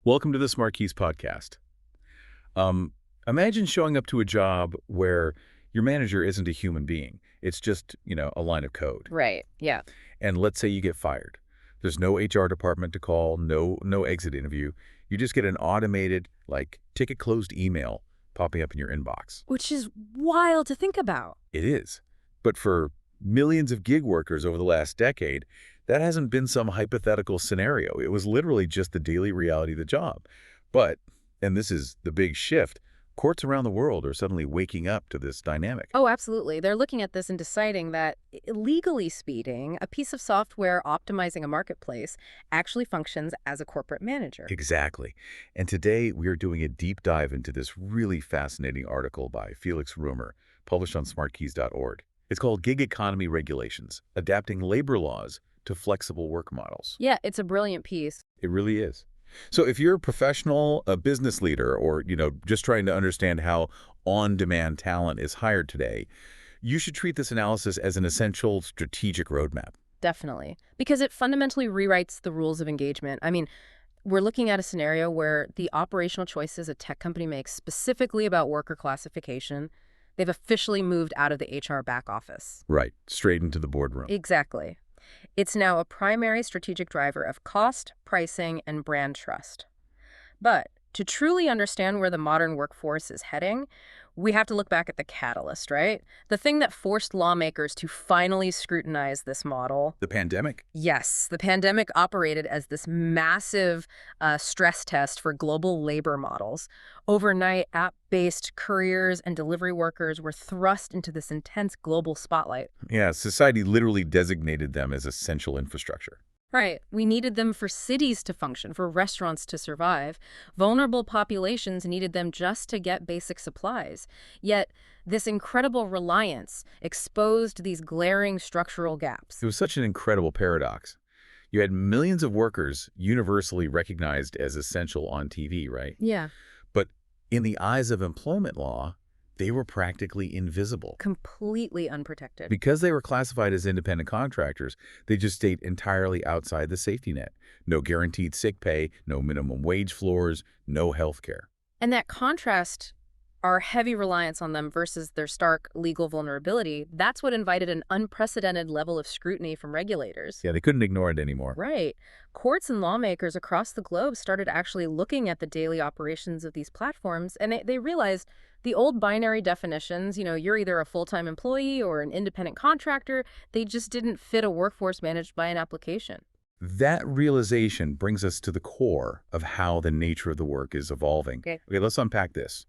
Welcome to the SmartKeys podcast. Imagine showing up to a job where your manager isn't a human being. It's just, a line of code. Right. Yeah. And let's say you get fired. There's no HR department to call, no exit interview. You just get an automated, ticket closed email popping up in your inbox. Which is wild to think about. It is. But for millions of gig workers over the last decade, that hasn't been some hypothetical scenario. It was literally just the daily reality of the job. But, and this is the big shift, courts around the world are suddenly waking up to this dynamic. Oh, absolutely. They're looking at this and deciding that, legally speaking, a piece of software optimizing a marketplace actually functions as a corporate manager. Exactly. And today we are doing a deep dive into this really fascinating article by Felix Römer, published on smartkeys.org. It's called Gig Economy Regulations, Adapting Labor Laws to Flexible Work Models. Yeah, it's a brilliant piece. It really is. So if you're a professional, a business leader, or, just trying to understand how on-demand talent is hired today, you should treat this analysis as an essential strategic roadmap. Definitely. Because it fundamentally rewrites the rules of engagement. I mean, we're looking at a scenario where the operational choices a tech company makes specifically about worker classification, they've officially moved out of the HR back office. Right. Straight into the boardroom. Exactly. It's now a primary strategic driver of cost, pricing, and brand trust. But to truly understand where the modern workforce is heading, we have to look back at the catalyst, right? The thing that forced lawmakers to finally scrutinize this model. The pandemic? Yes, the pandemic operated as this massive stress test for global labor models. Overnight, app-based couriers and delivery workers were thrust into this intense global spotlight. Yeah, society literally designated them as essential infrastructure. Right. We needed them for cities to function, for restaurants to survive. Vulnerable populations needed them just to get basic supplies. Yet, this incredible reliance exposed these glaring structural gaps. It was such an incredible paradox. You had millions of workers universally recognized as essential on TV, right? Yeah. But in the eyes of employment law, they were practically invisible. Completely unprotected. Because they were classified as independent contractors, they just stayed entirely outside the safety net. No guaranteed sick pay, no minimum wage floors, no health care. And that contrast, our heavy reliance on them versus their stark legal vulnerability, that's what invited an unprecedented level of scrutiny from regulators. Yeah, they couldn't ignore it anymore. Right. Courts and lawmakers across the globe started actually looking at the daily operations of these platforms, and they realized the old binary definitions, you're either a full-time employee or an independent contractor, they just didn't fit a workforce managed by an application. That realization brings us to the core of how the nature of the work is evolving. Okay, let's unpack this.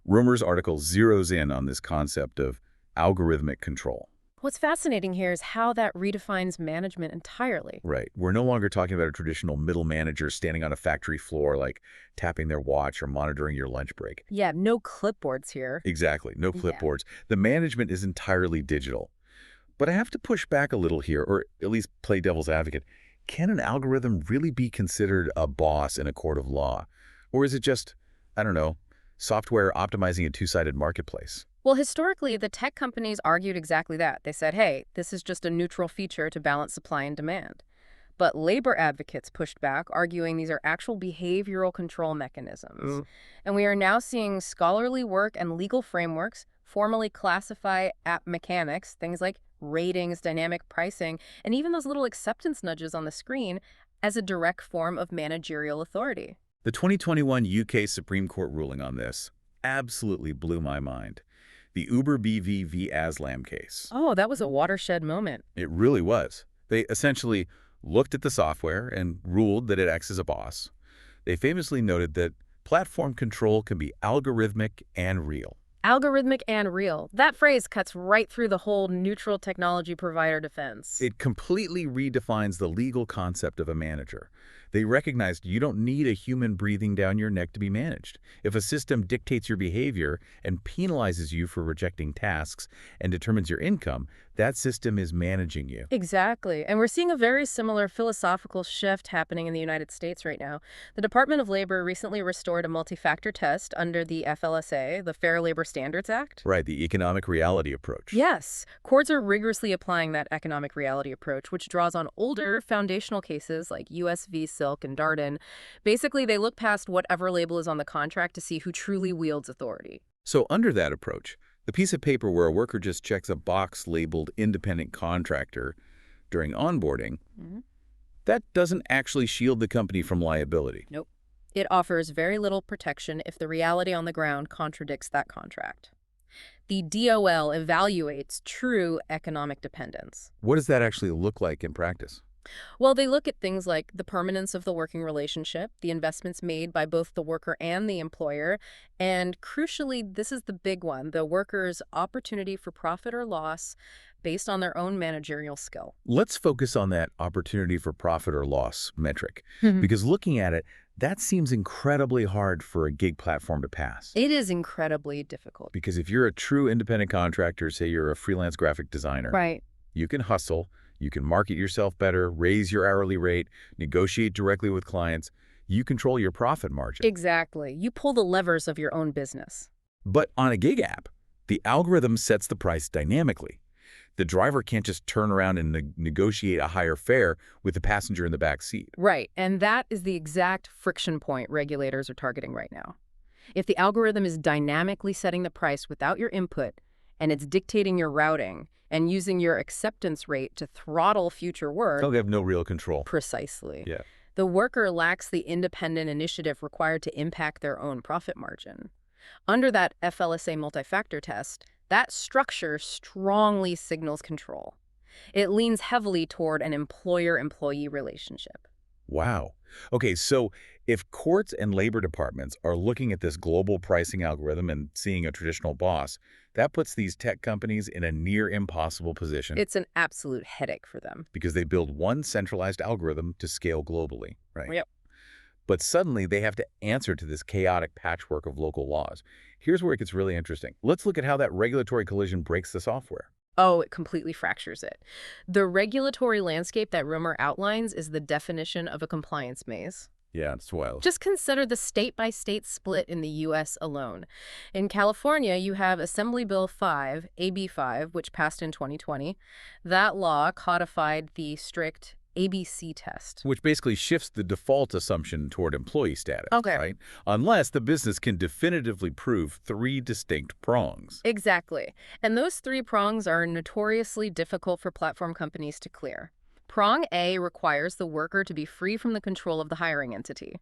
Römer's article zeroes in on this concept of algorithmic control. What's fascinating here is how that redefines management entirely. Right. We're no longer talking about a traditional middle manager standing on a factory floor, tapping their watch or monitoring your lunch break. Yeah, no clipboards here. Exactly. No clipboards. Yeah. The management is entirely digital. But I have to push back a little here, or at least play devil's advocate. Can an algorithm really be considered a boss in a court of law? Or is it just, software optimizing a two-sided marketplace? Well, historically, the tech companies argued exactly that. They said, hey, this is just a neutral feature to balance supply and demand. But labor advocates pushed back, arguing these are actual behavioral control mechanisms. And we are now seeing scholarly work and legal frameworks formally classify app mechanics, things like ratings, dynamic pricing, and even those little acceptance nudges on the screen as a direct form of managerial authority. The 2021 UK Supreme Court ruling on this absolutely blew my mind. The Uber BV v. Aslam case. Oh, that was a watershed moment. It really was. They essentially looked at the software and ruled that it acts as a boss. They famously noted that platform control can be algorithmic and real. Algorithmic and real. That phrase cuts right through the whole neutral technology provider defense. It completely redefines the legal concept of a manager. They recognized you don't need a human breathing down your neck to be managed. If a system dictates your behavior and penalizes you for rejecting tasks and determines your income, that system is managing you. Exactly. And we're seeing a very similar philosophical shift happening in the United States right now. The Department of Labor recently restored a multi-factor test under the FLSA, the Fair Labor Standards Act. Right, the economic reality approach. Yes. Courts are rigorously applying that economic reality approach, which draws on older foundational cases like U.S. v. Silk and Darden. Basically, they look past whatever label is on the contract to see who truly wields authority. So under that approach, the piece of paper where a worker just checks a box labeled independent contractor during onboarding, that doesn't actually shield the company from liability. Nope. It offers very little protection if the reality on the ground contradicts that contract. The DOL evaluates true economic dependence. What does that actually look like in practice? Well, they look at things like the permanence of the working relationship, the investments made by both the worker and the employer, and crucially, this is the big one, the worker's opportunity for profit or loss based on their own managerial skill. Let's focus on that opportunity for profit or loss metric, Mhm. because looking at it, that seems incredibly hard for a gig platform to pass. It is incredibly difficult. Because if you're a true independent contractor, say you're a freelance graphic designer, Right. you can hustle, you can market yourself better, raise your hourly rate, negotiate directly with clients. You control your profit margin. Exactly. You pull the levers of your own business. But on a gig app, the algorithm sets the price dynamically. The driver can't just turn around and negotiate a higher fare with the passenger in the back seat. Right. And that is the exact friction point regulators are targeting right now. If the algorithm is dynamically setting the price without your input, and it's dictating your routing and using your acceptance rate to throttle future work, They'll have no real control. precisely, Yeah. the worker lacks the independent initiative required to impact their own profit margin. Under that FLSA multi-factor test, that structure strongly signals control. It leans heavily toward an employer-employee relationship. Wow. Okay, so if courts and labor departments are looking at this global pricing algorithm and seeing a traditional boss, that puts these tech companies in a near impossible position It's an absolute headache for them. because they build one centralized algorithm to scale globally, right? Yep. But suddenly they have to answer to this chaotic patchwork of local laws. Here's where it gets really interesting. Let's look at how that regulatory collision breaks the software. Oh, it completely fractures it. The regulatory landscape that Römer outlines is the definition of a compliance maze. Yeah, it's wild. Just consider the state-by-state split in the U.S. alone. In California, you have Assembly Bill 5, AB 5, which passed in 2020. That law codified the strict ABC test. Which basically shifts the default assumption toward employee status, Okay. right? Unless the business can definitively prove three distinct prongs. Exactly. And those three prongs are notoriously difficult for platform companies to clear. Prong A requires the worker to be free from the control of the hiring entity.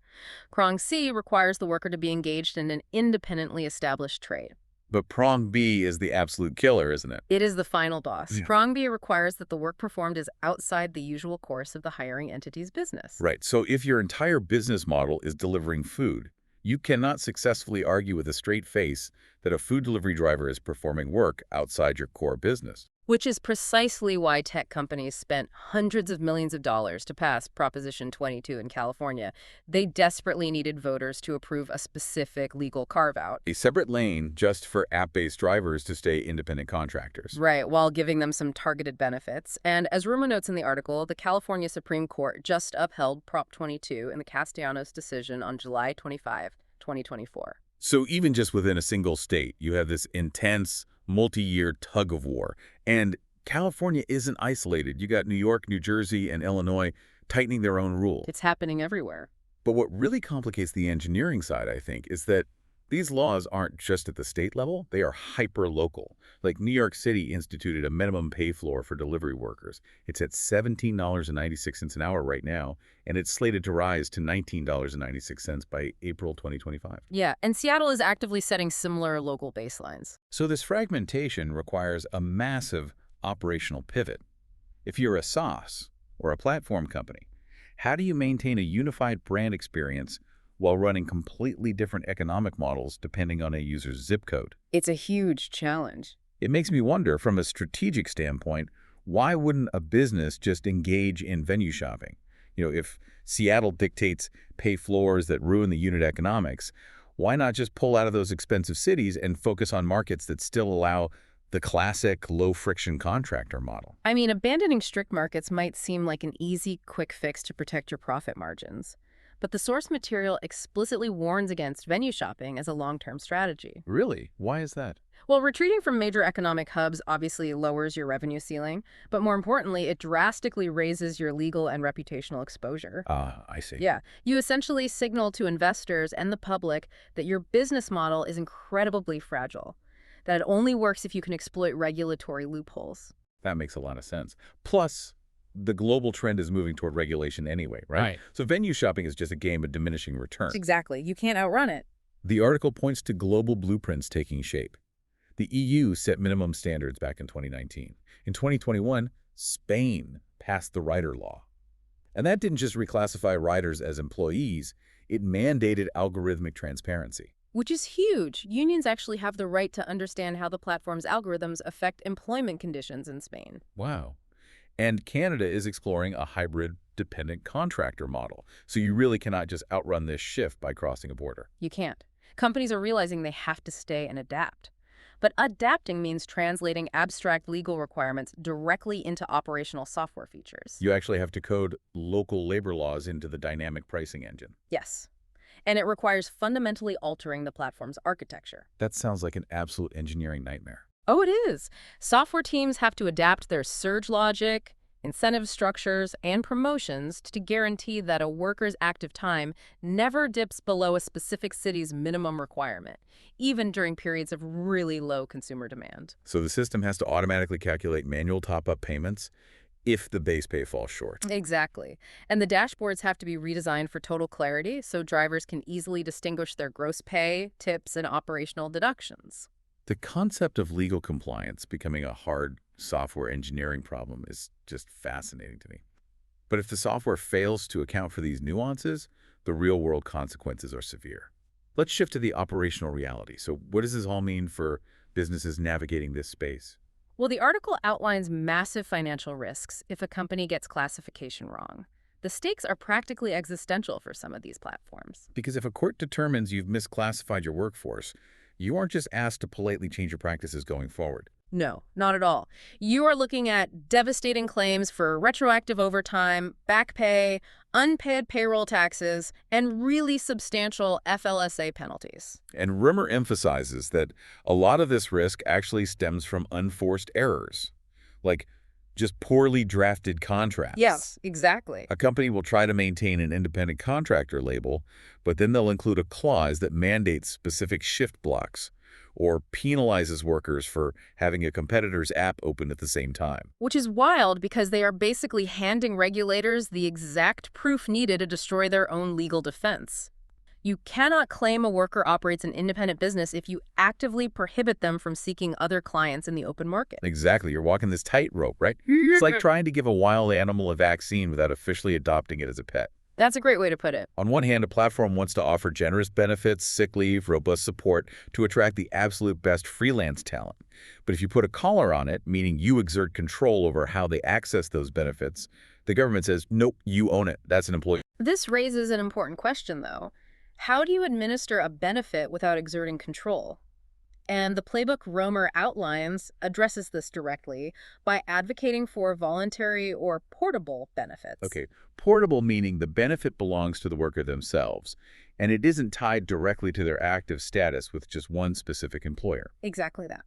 Prong C requires the worker to be engaged in an independently established trade. But prong B is the absolute killer, isn't it? It is the final boss. Yeah. Prong B requires that the work performed is outside the usual course of the hiring entity's business. Right. So if your entire business model is delivering food, you cannot successfully argue with a straight face that a food delivery driver is performing work outside your core business. Which is precisely why tech companies spent hundreds of millions of dollars to pass Proposition 22 in California. They desperately needed voters to approve a specific legal carve-out. A separate lane just for app-based drivers to stay independent contractors. Right, while giving them some targeted benefits. And as Römer notes in the article, the California Supreme Court just upheld Prop 22 in the Castellanos decision on July 25, 2024. So even just within a single state, you have this intense, multi-year tug of war. And California isn't isolated. You got New York, New Jersey, and Illinois tightening their own rules. It's happening everywhere. But what really complicates the engineering side, I think, is that these laws aren't just at the state level, they are hyper-local. Like New York City instituted a minimum pay floor for delivery workers. It's at $17.96 an hour right now, and it's slated to rise to $19.96 by April 2025. Yeah, and Seattle is actively setting similar local baselines. So this fragmentation requires a massive operational pivot. If you're a SaaS or a platform company, how do you maintain a unified brand experience while running completely different economic models depending on a user's zip code? It's a huge challenge. It makes me wonder, from a strategic standpoint, why wouldn't a business just engage in venue shopping? If Seattle dictates pay floors that ruin the unit economics, why not just pull out of those expensive cities and focus on markets that still allow the classic low-friction contractor model? I mean, abandoning strict markets might seem like an easy, quick fix to protect your profit margins. But the source material explicitly warns against venue shopping as a long-term strategy. Really? Why is that? Well, retreating from major economic hubs obviously lowers your revenue ceiling, but more importantly, it drastically raises your legal and reputational exposure. Ah, I see. Yeah, you essentially signal to investors and the public that your business model is incredibly fragile, that it only works if you can exploit regulatory loopholes. That makes a lot of sense. Plus, the global trend is moving toward regulation anyway, right? Right. So venue shopping is just a game of diminishing returns. Exactly. You can't outrun it. The article points to global blueprints taking shape. The EU set minimum standards back in 2019. In 2021, Spain passed the rider law. And that didn't just reclassify riders as employees, it mandated algorithmic transparency. Which is huge. Unions actually have the right to understand how the platform's algorithms affect employment conditions in Spain. Wow. And Canada is exploring a hybrid dependent contractor model. So you really cannot just outrun this shift by crossing a border. You can't. Companies are realizing they have to stay and adapt. But adapting means translating abstract legal requirements directly into operational software features. You actually have to code local labor laws into the dynamic pricing engine. Yes. And it requires fundamentally altering the platform's architecture. That sounds like an absolute engineering nightmare. Oh, it is. Software teams have to adapt their surge logic, incentive structures, and promotions to guarantee that a worker's active time never dips below a specific city's minimum requirement, even during periods of really low consumer demand. So the system has to automatically calculate manual top-up payments if the base pay falls short. Exactly. And the dashboards have to be redesigned for total clarity so drivers can easily distinguish their gross pay, tips, and operational deductions. The concept of legal compliance becoming a hard software engineering problem is just fascinating to me. But if the software fails to account for these nuances, the real-world consequences are severe. Let's shift to the operational reality. So what does this all mean for businesses navigating this space? Well, the article outlines massive financial risks if a company gets classification wrong. The stakes are practically existential for some of these platforms. Because if a court determines you've misclassified your workforce, you aren't just asked to politely change your practices going forward. No, not at all. You are looking at devastating claims for retroactive overtime, back pay, unpaid payroll taxes, and really substantial FLSA penalties. And Römer emphasizes that a lot of this risk actually stems from unforced errors, like just poorly drafted contracts. Yes, exactly. A company will try to maintain an independent contractor label, but then they'll include a clause that mandates specific shift blocks or penalizes workers for having a competitor's app open at the same time. Which is wild because they are basically handing regulators the exact proof needed to destroy their own legal defense. You cannot claim a worker operates an independent business if you actively prohibit them from seeking other clients in the open market. Exactly. You're walking this tightrope, right? It's like trying to give a wild animal a vaccine without officially adopting it as a pet. That's a great way to put it. On one hand, a platform wants to offer generous benefits, sick leave, robust support to attract the absolute best freelance talent. But if you put a collar on it, meaning you exert control over how they access those benefits, the government says, nope, you own it. That's an employee. This raises an important question, though. How do you administer a benefit without exerting control? And the playbook Römer outlines addresses this directly by advocating for voluntary or portable benefits. Okay, portable meaning the benefit belongs to the worker themselves, and it isn't tied directly to their active status with just one specific employer. Exactly that.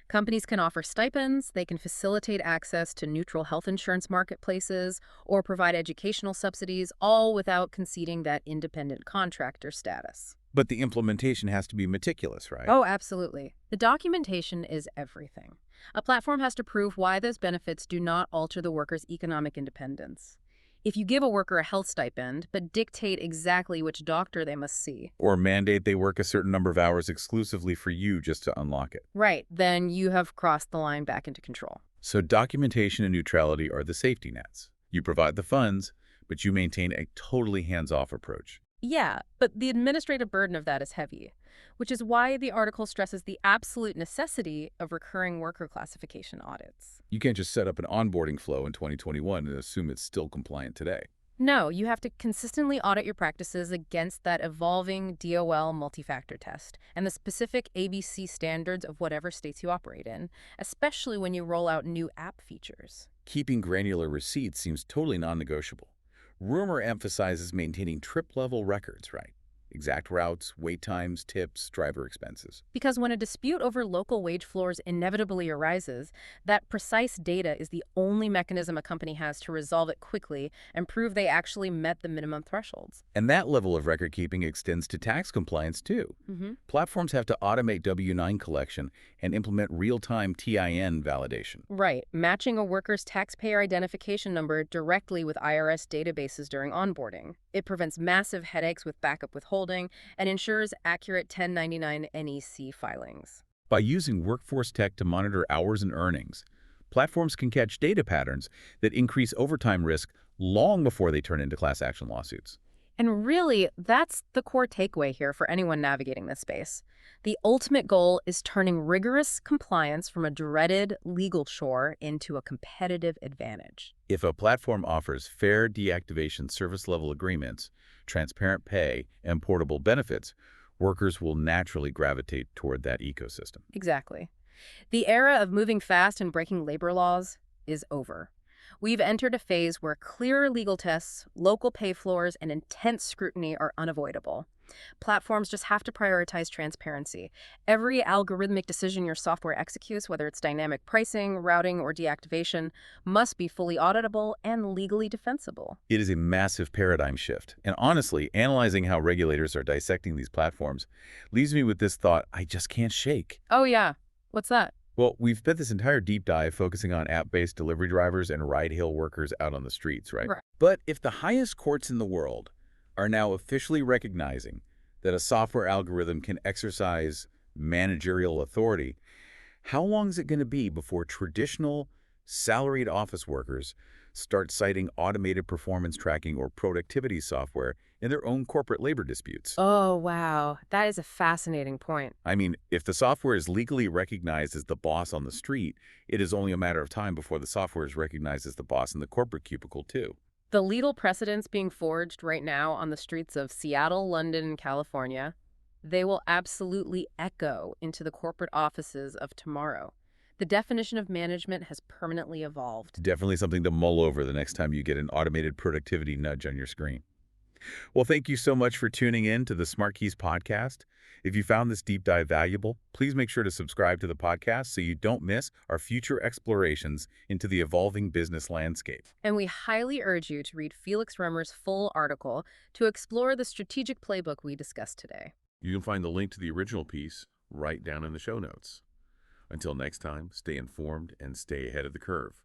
Companies can offer stipends, they can facilitate access to neutral health insurance marketplaces, or provide educational subsidies, all without conceding that independent contractor status. But the implementation has to be meticulous, right? Oh, absolutely. The documentation is everything. A platform has to prove why those benefits do not alter the worker's economic independence. If you give a worker a health stipend, but dictate exactly which doctor they must see, Or mandate they work a certain number of hours exclusively for you just to unlock it. right, then you have crossed the line back into control. So documentation and neutrality are the safety nets. You provide the funds, but you maintain a totally hands-off approach. Yeah, but the administrative burden of that is heavy, which is why the article stresses the absolute necessity of recurring worker classification audits. You can't just set up an onboarding flow in 2021 and assume it's still compliant today. No, you have to consistently audit your practices against that evolving DOL multi-factor test and the specific ABC standards of whatever states you operate in, especially when you roll out new app features. Keeping granular receipts seems totally non-negotiable. Rumor emphasizes maintaining trip-level records, right? Exact routes, wait times, tips, driver expenses. Because when a dispute over local wage floors inevitably arises, that precise data is the only mechanism a company has to resolve it quickly and prove they actually met the minimum thresholds. And that level of record keeping extends to tax compliance, too. Hmm. Platforms have to automate W-9 collection and implement real-time TIN validation. Right, matching a worker's taxpayer identification number directly with IRS databases during onboarding. It prevents massive headaches with backup withholding and ensures accurate 1099 NEC filings. By using workforce tech to monitor hours and earnings, platforms can catch data patterns that increase overtime risk long before they turn into class action lawsuits. And really, that's the core takeaway here for anyone navigating this space. The ultimate goal is turning rigorous compliance from a dreaded legal chore into a competitive advantage. If a platform offers fair deactivation service level agreements, transparent pay, and portable benefits, workers will naturally gravitate toward that ecosystem. Exactly. The era of moving fast and breaking labor laws is over. We've entered a phase where clearer legal tests, local pay floors, and intense scrutiny are unavoidable. Platforms just have to prioritize transparency. Every algorithmic decision your software executes, whether it's dynamic pricing, routing, or deactivation, must be fully auditable and legally defensible. It is a massive paradigm shift. And honestly, analyzing how regulators are dissecting these platforms leaves me with this thought I just can't shake. Oh, yeah. What's that? Well, we've spent this entire deep dive focusing on app-based delivery drivers and ride-hail workers out on the streets, right? Right. But if the highest courts in the world are now officially recognizing that a software algorithm can exercise managerial authority, how long is it going to be before traditional salaried office workers start citing automated performance tracking or productivity software in their own corporate labor disputes? Oh, wow. That is a fascinating point. I mean, if the software is legally recognized as the boss on the street, it is only a matter of time before the software is recognized as the boss in the corporate cubicle, too. The legal precedents being forged right now on the streets of Seattle, London, and California, they will absolutely echo into the corporate offices of tomorrow. The definition of management has permanently evolved. Definitely something to mull over the next time you get an automated productivity nudge on your screen. Well, thank you so much for tuning in to the SmartKeys podcast. If you found this deep dive valuable, please make sure to subscribe to the podcast so you don't miss our future explorations into the evolving business landscape. And we highly urge you to read Felix Römer's full article to explore the strategic playbook we discussed today. You can find the link to the original piece right down in the show notes. Until next time, stay informed and stay ahead of the curve.